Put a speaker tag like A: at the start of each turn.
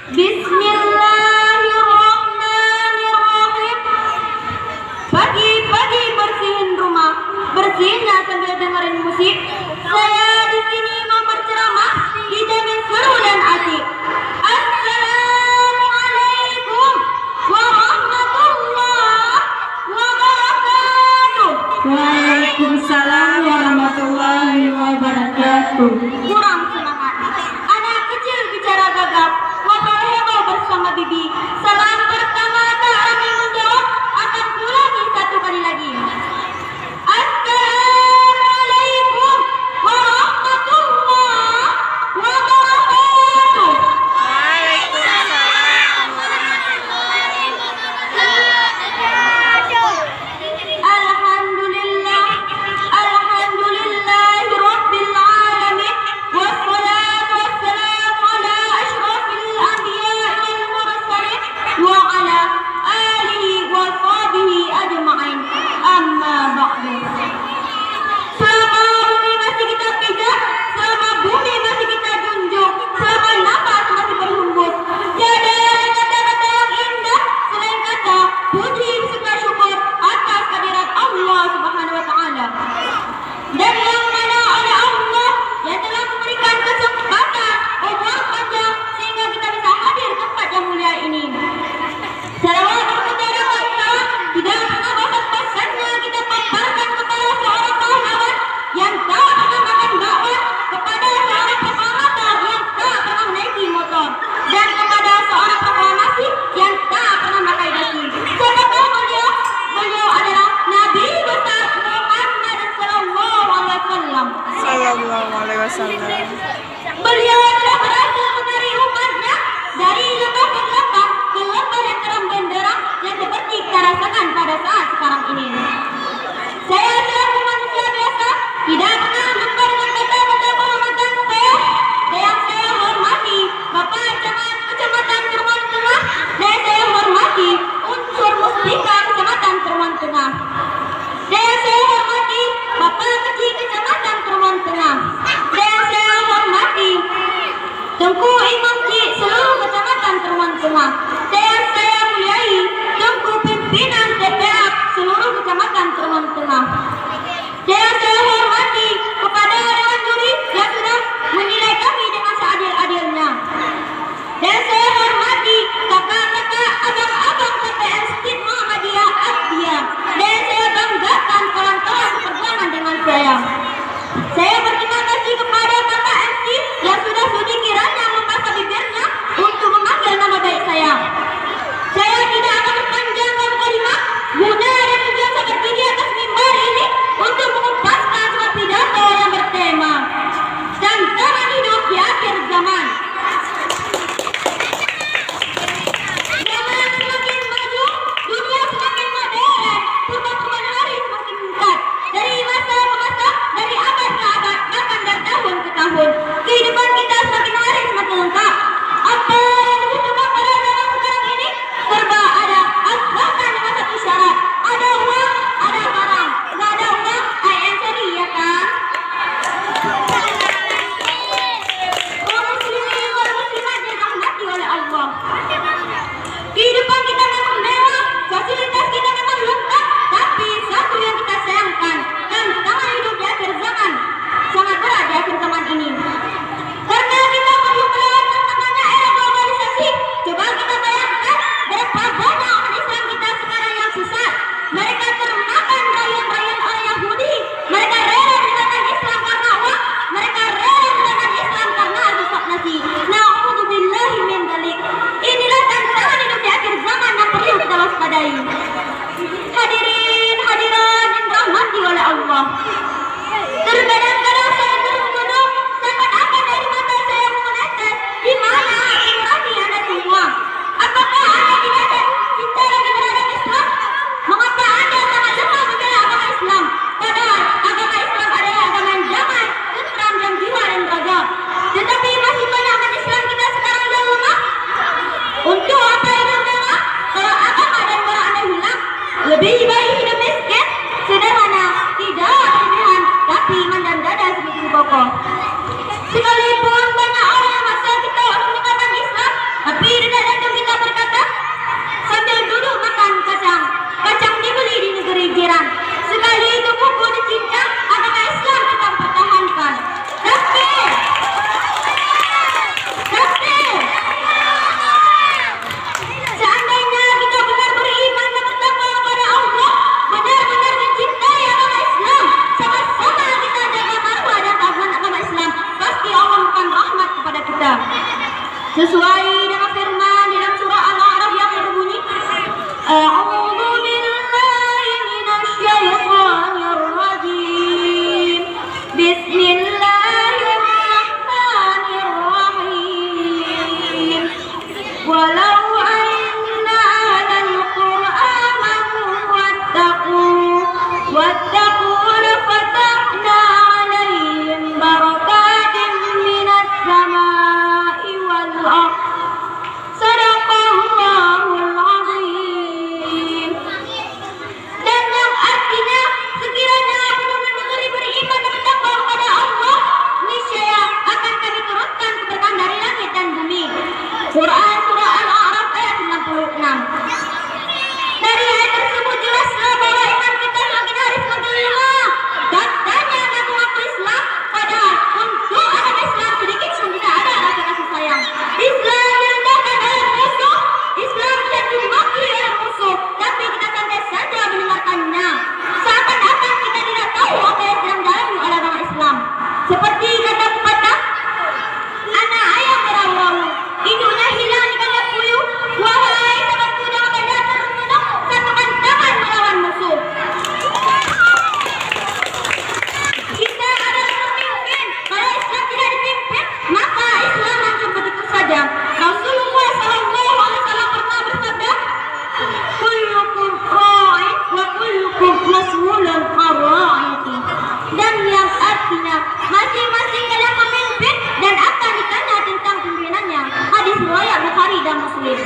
A: Bismillahirrahmanirrahim. Pagi-pagi bersihin rumah, bersihinnya sambil dengerin musik. Saya di sini mau berceramah, dijamin seru dan asik. Assalamualaikum warahmatullahi wabarakatuh.
B: Waalaikumsalam warahmatullahi wabarakatuh.
A: Kurang semangat. Anak kecil bicara gagap, ngobrol heboh bersama bibi. Salam pertama tak kami menjawab, akan ulangi satu kali lagi. Assalamualaikum warahmatullahi wabarakatuh. Alhamdulillah, alhamdulillahirabbil alamin. Tapi tidak jantung kita berkata, sambil duduk makan kacang. Kacang dibeli di negeri jiran. Sekali itu buku dicincang, agama Islam kita pertahankan. Takbir! Takbir! Seandainya kita benar beriman dan bertakwa kepada Allah, benar-benar mencintai agama Islam, sama-sama kita jaga marwah dan keamanan agama Islam, pasti Allah akan rahmat kepada kita. Sesuai dengan firman dalam surah Al-A'raf yang berbunyi, A'udzu billahi minasyaitonir rajim. Bismillahirrahmanirrahim. Walau anna ahlal qura amanu wattaqu lafatahna 'alaihim barakatin minas samai wal ardh. Sadaqallahul azim. Dan yang artinya, sekiranya penduduk negeri beriman dan bertakwa kepada Allah, niscaya akan kami turunkan keberkahan dari langit dan bumi. Quran surah Al-A'raf ayat 66. Dari ayat tersebut jelaslah bahwa iman kita semakin hari semakin lemah. Katanya mengaku Islam, padahal untuk agama Islam sedikit pun tidak ada rasa kasih sayang. Islam direndahkan oleh musuh, Islam jatuh dimaki oleh musuh, tapi kita santai saja mendengarkannya. Seakan-akan kita tidak tahu apa yang sedang dialami oleh agama Islam. Seperti kata pepatah, anak ayam merau-rau, induknya hilang di kandang puyuh. Wahai sahabatku, jangan datang untuk satukan tangan melawan musuh. Kita adalah pemimpin. Kalau Islam tidak dipimpin, maka Islam hancur begitu saja. Rasulullah SAW pernah bersabda, kullukum ra'in wa kullukum mas'ulun an ra'iyati. Dan yang artinya, masing-masing kalian pemimpin dan akan ditanya tentang pimpinannya. Hadis riwayat Bukhari dan Muslim.